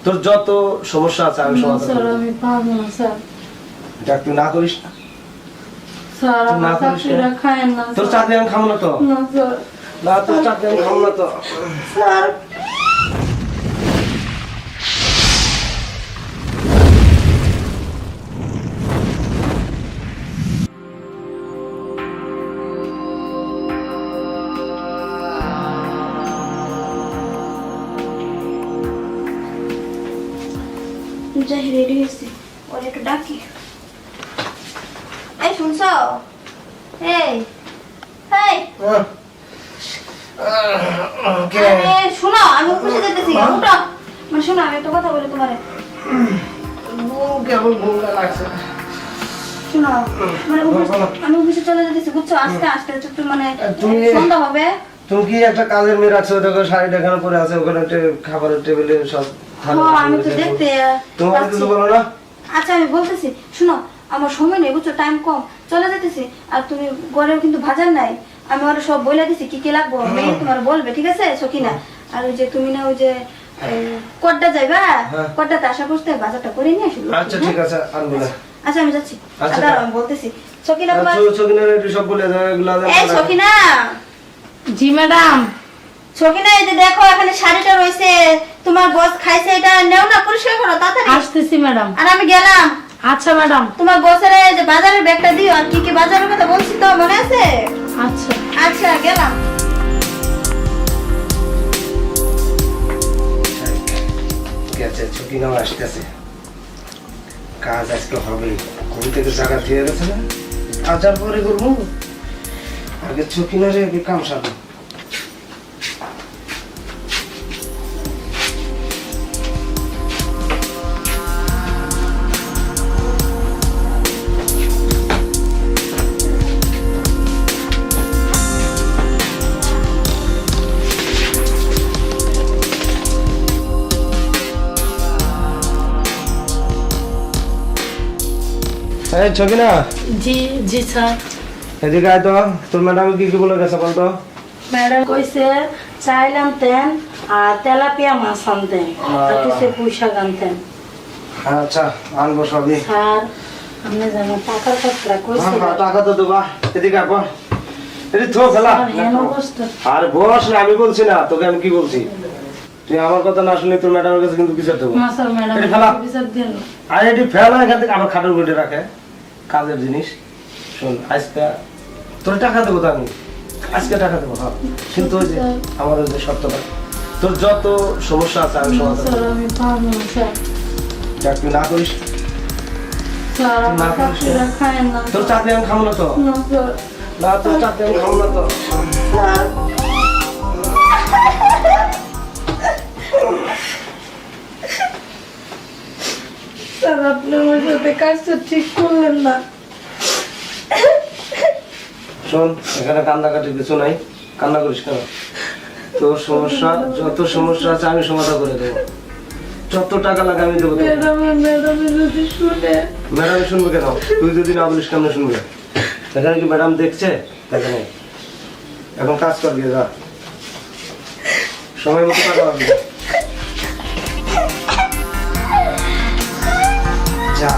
তোর যত সমস্যা আছে আমি সমাধান স্যার করব। আমি পারবো না স্যার। দেখ তুই না করিস না। স্যার তুই না আমার করিস চাকরিটা না। খায়েন না তোর স্যার। চাকরি আমি খাবো না তো। না স্যার। না তোর চাকরি আমি খাবো না তো। স্যার যাই রেডি হয়েছি ওর একটু ডাকি এই শুনছো এই এই আরে শোনো আমি অফিসে যেতেছি উঠো মানে শোনো আমি একটা কথা বলি তোমারে কেমন ঘুম লাগছে। শোনো মানে আমি অফিসে চলে যেতেছি বুঝছো আস্তে আস্তে একটু মানে তুমি- সন্ধ্যা হবে তুমি কি একটা কাজের মেয়ে রাখছো দেখো শাড়িটা এখানে পরে আছে ওখানে খাবারের টেবিলে সব হ্যাঁ আমি তো দেখতে তোমার পাচ্ছি। কিছু বলো না। আচ্ছা আমি বলতেছি শোনো আমার সময় নেই বুঝছো টাইম কম চলে যেতেছি আর তুমি ঘরেও কিন্তু ভাজার নাই আমি ওরা সব বলে দিছি কি কি লাগবো মেয়ে তোমার বলবে ঠিক আছে সখিনা আর ওই যে তুমি না ওই যে কড্ডা যাইবা হ্যাঁ। কড্ডাতে আশা করতে বাজারটা করে নিয়ে আসবো আচ্ছা ঠিক আছে আনবো না। আচ্ছা আমি যাচ্ছি আচ্ছা, দাঁড়াও আমি বলতেছি সখিনা তোমার চকিনার একটু সব বলে দাও এগুলা এই সখিনা জি ম্যাডাম। সখিনা এই যে দেখো এখানে শাড়িটা রয়েছে তোমার বস খাইছে এটা নেও না পরিষ্কার করো তাড়াতাড়ি আসতেছি ম্যাডাম। আর আমি গেলাম আচ্ছা ম্যাডাম। তোমার বসের এই যে বাজারের ব্যাগটা দিও আর কি কি বাজারের কথা বলছি তো মনে আছে আচ্ছা আচ্ছা গেলাম গেছে চকিনাও আসতেছে কাজ আজকে হবে ঘুম থেকে জায়গা দিয়ে গেছে না আজার পরে করবো আগে চকিনারে আগে কাম সারবো। এই চকিনা জি জি স্যার। এদিকে আয় তো তোর ম্যাডাম কি কি বলে গেছে বলতো। ম্যাডাম কইছে চাইল আনতেন আর তেলাপিয়া মাছ আনতেন আর কিছু পুঁইশাক আনতেন। আচ্ছা আনবো সবই। স্যার আপনি যেন টাকার কথা কইছে টাকা তো দেবা এদিকে আয় বল। এটি থো ফেলা হেন অবস্থা। আর বস না আমি বলছি না তোকে আমি কি বলছি তুই আমার কথা না শুনলে তোর ম্যাডামের কাছে কিন্তু বিচার দেবো। না স্যার ম্যাডাম এটি ফেলা বিচার দেন না। আর এটি ফেলা এখান থেকে আমার খাটের উপরে রাখে কাজের জিনিস শোন আজকে তোর টাকা দেবো তো আমি আজকে টাকা দেবো হ্যাঁ কিন্তু ওই যে আমাদের যে শর্তটা তোর যত সমস্যা আছে আমি না সমাধান স্যার করবো। আমি পারবো না স্যার। দেখ তুই না করিস স্যার না আমার করিস না। চাকরিটা খায়েন না তোর চাকরি আমি খাবো না তো। না স্যার। না তোর চাকরি আমি খাবো না তো। স্যার আপনি আমার সাথে কাজটা ঠিক করলেন না। শোন এখানে কান্নাকাটি কিছু নাই কান্না করিস কেন তোর সমস্যা যত সমস্যা আছে আমি সমাধান করে দেবো যত টাকা লাগে আমি দেবো তোকে। ম্যাডাম যদি শুনে ম্যাডাম শুনবে কেন তুই যদি না বলিস কেমন শুনবে এখানে কি ম্যাডাম দেখছে দেখে নেই এখন কাজ কর গিয়ে যা সময় মতো টাকা লাগবে যা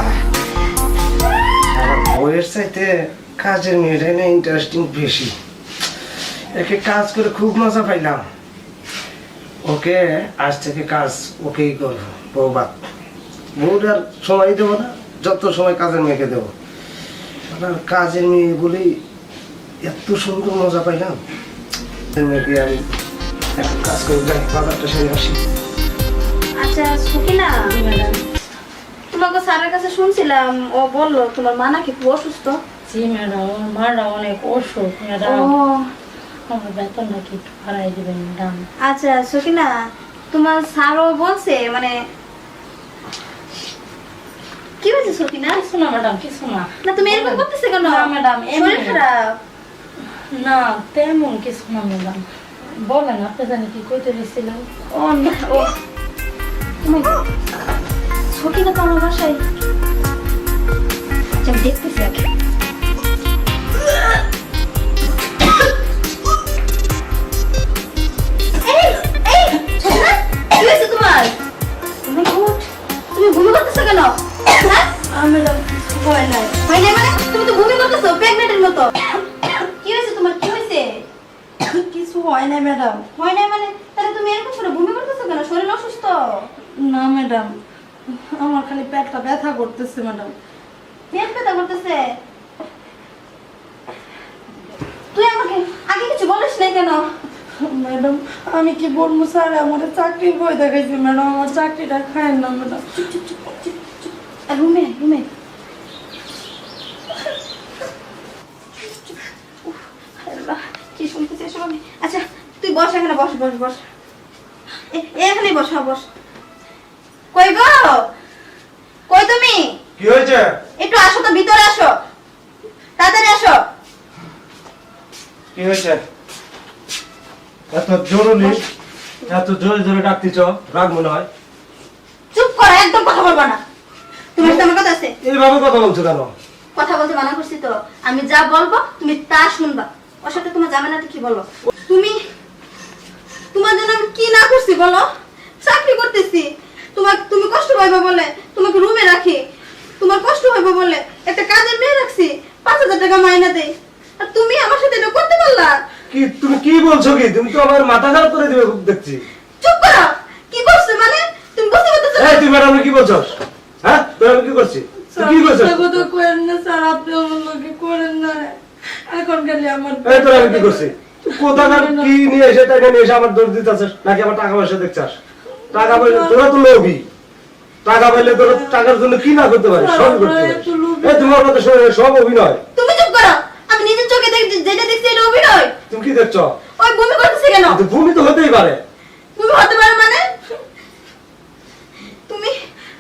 আমার বইয়ের চাইতে কাজের মেয়েটাই না ইন্টারেস্টিং বেশি একে কাজ করে খুব মজা পাইলাম ওকে আজ থেকে কাজ ওকেই করবো বৌবাদ বউটার সময় দেবো না যত সময় কাজের মেয়েকে দেবো আমার কাজের মেয়ে বলেই এত সুন্দর মজা পাইলাম মেয়েকে আমি এখন কাজ করে যাই বাজারটা সেরে আসি। আচ্ছা সখিনা ম্যাডাম। তোমাকে স্যারের কাছে শুনছিলাম ও বললো তোমার মা নাকি খুব অসুস্থ জি ম্যাডাম আমার মারা অনেক অসুখ ম্যাডাম। ও আমার বেতনটা কি একটু বাড়াই দিবেন ম্যাডাম। আচ্ছা সখিনা তোমার স্যারও বলছে মানে কি হয়েছে সখিনা কিছু না ম্যাডাম কিছু না। না তুমি এরকম করতেছে কেন না ম্যাডাম শরীর খারাপ না তেমন কিছু না ম্যাডাম। বলেন আপনি জানি কি কইতে গেছিলেন। ও না ও সখিনা তো আমার বাসায় আচ্ছা, আমি দেখতেছি আগে এই, এই, সখিনা, কি হয়েছে তোমার? তুমি খুব কেন? হ্যাঁ? ম্যাডাম কিছু হয় নাই। হয় নাই মানে? তুমি তো বমি করতেছো প্রেগনেন্টের মতো। কি হয়েছে তোমার, কি হয়েছে? কিছু হয় নাই ম্যাডাম। হয় নাই মানে? তাহলে তুমি এরকম করে বমি করতেছো কেন? শরীর অসুস্থ? না ম্যাডাম, আমার খালি পেটটা ব্যথা করতেছে ম্যাডাম। পেট ব্যথা করতেছে? তুই আমাকে আগে কিছু বলিস নাই কেন? ম্যাডাম আমি কি বলবো স্যার, আমার চাকরির বই দেখাইছি ম্যাডাম, আমার চাকরিটা খায় না ম্যাডাম। রুমে রুমে কি শুনতেছি এসব আমি? আচ্ছা তুই বস এখানে, বস বস বস, এখানে বস, হ্যাঁ বস। কই গো, কই তুমি? কি হয়েছে? একটু আসো তো, ভিতরে আসো, তাড়াতাড়ি আসো। কি হয়েছে? এত জরুরি, এত জোরে জোরে ডাকতেছ, রাগ মনে হয়? চুপ করো, একদম কথা বলবা না। তোমার সাথে আমার কথা আছে? এইভাবে কথা বলছো কেন? কথা বলতে মানা করছি তো। আমি যা বলবো তুমি তা শুনবা। ওর সাথে তোমার জামানাটা কি বলো? তুমি, তোমার জন্য আমি কি না করছি বলো? চাকরি করতেছি, তুমি কষ্ট পাইবে বলে তোমাকে রুমে রাখি, তোমার কষ্ট হইবে বলে একটা কাজের মেয়ে রাখছি, 5,000 টাকা মাইনা দেই, আর তুমি আমার সাথে এটা করতে পারলা? কি তুমি কি বলছো? কি তুমি তো আমার মাথা খারাপ করে দিবে দেখছি। চুপ করো। কি করছো মানে? তুমি বুঝতে পারতেছো না? এই তুই ম্যাডাম কি বলছো? হ্যাঁ তুই আমি কি করছি? তুই কি করছিস? স্যার কথা করেন না স্যার, আপনি আমার লোকে করেন না। এখন খালি আমার এই তোর আমি কি করছি? তুই কোথাকার কি নিয়ে এসে টাকা নিয়ে এসে আমার দৌড় দিতেছিস নাকি আমার টাকা পয়সা দেখছাস? টাকা পয়সা তোরা তো লোভী, টাকা পাইলে তোরা টাকার জন্য কি না করতে পারিস, সব করতে পারিস। এই তোমার কথা শুনে সব অভিনয়। তুমি চুপ করো। আমি নিজের চোখে দেখছি, যেটা দেখছি এটা অভিনয়। তুমি কি দেখছো? ওই বমি করতেছে কেন? কিন্তু ভূমি তো হতেই পারে। তুমি হতে পারো মানে? তুমি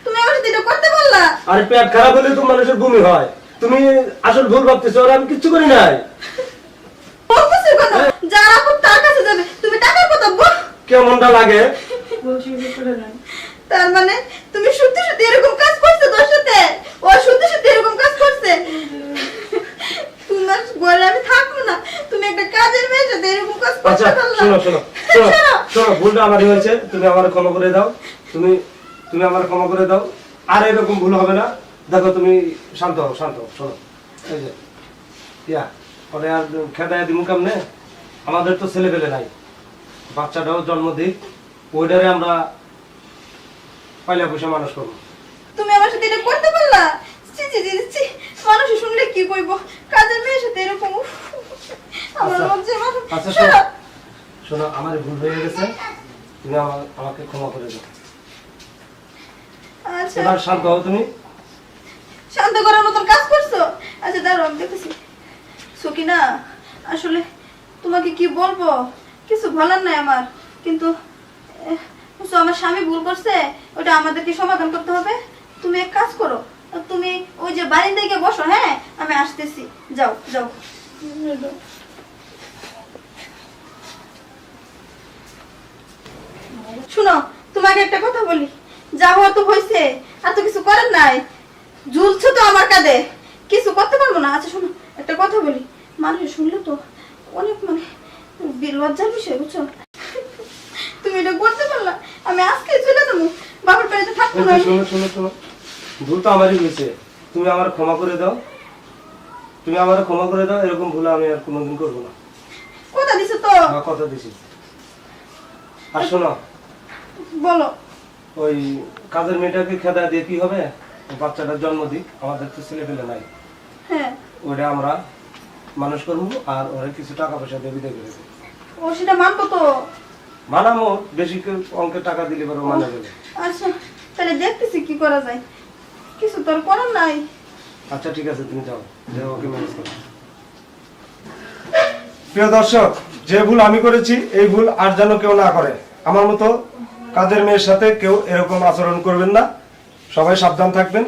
তুমি আমার সাথে এটা করতে পারলা? আর পেট খারাপ হলে তো মানুষের ভূমি হয়। তুমি আসল ভুল ভাবতেছো, আর আমি কিচ্ছু করি নাই। বলতেছে কথা, যার আপন তার কাছে যাবে, তুমি টাকার কথা বল। কেমনটা লাগে? বলছি করে নাই। তার মানে তুমি সত্যি সত্যি এরকম কাজ করছো তোর সাথে? ও সত্যি সত্যি এরকম কাজ করছে? তোমার ঘরে আমি থাকবো না, তুমি একটা কাজের মেয়ের সাথে এরকম কাজ আচ্ছা করতে পারলা? শোনো শোনো শোনো শোনো, ভুলটা আমারই হয়েছে, তুমি আমার ক্ষমা করে দাও। তুমি তুমি আমার ক্ষমা করে দাও, আর এরকম ভুল হবে না। দেখো তুমি শান্ত হও, শান্ত হও। শোনো এই যে ইয়া পরে আর খেদায় দিমু কেমনে? আমাদের তো ছেলে পেলে নাই, বাচ্চাটাও জন্ম দিক, ওইটারে আমরা পয়লা পয়সা মানুষ করবো। তুমি আমার সাথে এটা করতে পারলা? ছি ছি ছি ছি, মানুষ শুনলে কি কইবো? কাজের মেয়ের সাথে এরকম উফ, আমার আচ্ছা, লজ্জা মাথা। আচ্ছা শোনো শোনো, আমার ভুল হয়ে গেছে, তুমি আমাকে ক্ষমা করে দাও। আচ্ছা এবার শান্ত হও তুমি। শান্ত করার মতন কাজ করছো? আচ্ছা দাঁড়াও আমি দেখতেছি। সকিনা, আসলে তোমাকে কি বলবো, কিছু বলার নাই আমার, কিন্তু বুঝছো, আমার স্বামী ভুল করছে, ওটা আমাদেরকে সমাধান করতে হবে। তুমি এক কাজ করো, তুমি ওই যে বারিন্দায় গিয়ে বসো, হ্যাঁ আমি আসতেছি, যাও যাও। শুনো, তোমাকে একটা কথা বলি, যা হওয়ার তো হয়েছে, আর তো কিছু করার নাই, ঝুলছো তো আমার কাঁধে, কিছু করতে পারবো না। আচ্ছা শোনো, একটা কথা বলি, মানুষ শুনলে তো অনেক মানে লজ্জার বিষয়, বুঝছো? তুমি এটা করতে পারলা, আমি আজকে চলে যাবো, বাবার বাড়িতে থাকবো না। শোনো শোনো শোনো, ভুল তো আমারই হয়েছে, তুমি আমার ক্ষমা করে দাও। তুমি আমার ক্ষমা করে দাও, এরকম ভুল আমি আর কোনোদিন করবো না। কথা দিছো তো? আমার কথা দিছি। আর শোনো, বলো। ওই কাজের মেয়েটাকে খেদা দিয়ে কি হবে? বাচ্চাটার জন্ম দিক, আমাদের তো ছেলে পেলে নাই, হ্যাঁ ওটা আমরা মানুষ করবো, আর ওরা কিছু টাকা পয়সা দিয়ে বিদায় করে দেবো। ও সেটা মানবো তো? মানামো, বেশি অঙ্কের টাকা দিলে পরে মানা যাবে। আচ্ছা তাহলে দেখতেছি কি করা যায়, কিছু তোর করার নাই। আচ্ছা ঠিক আছে, তুমি যাও, যে ওকে ম্যানেজ করো। প্রিয় দর্শক, যে ভুল আমি করেছি এই ভুল আর যেন কেউ না করে। আমার মতো কাজের মেয়ের সাথে কেউ এরকম আচরণ করবেন না, সবাই সাবধান থাকবেন।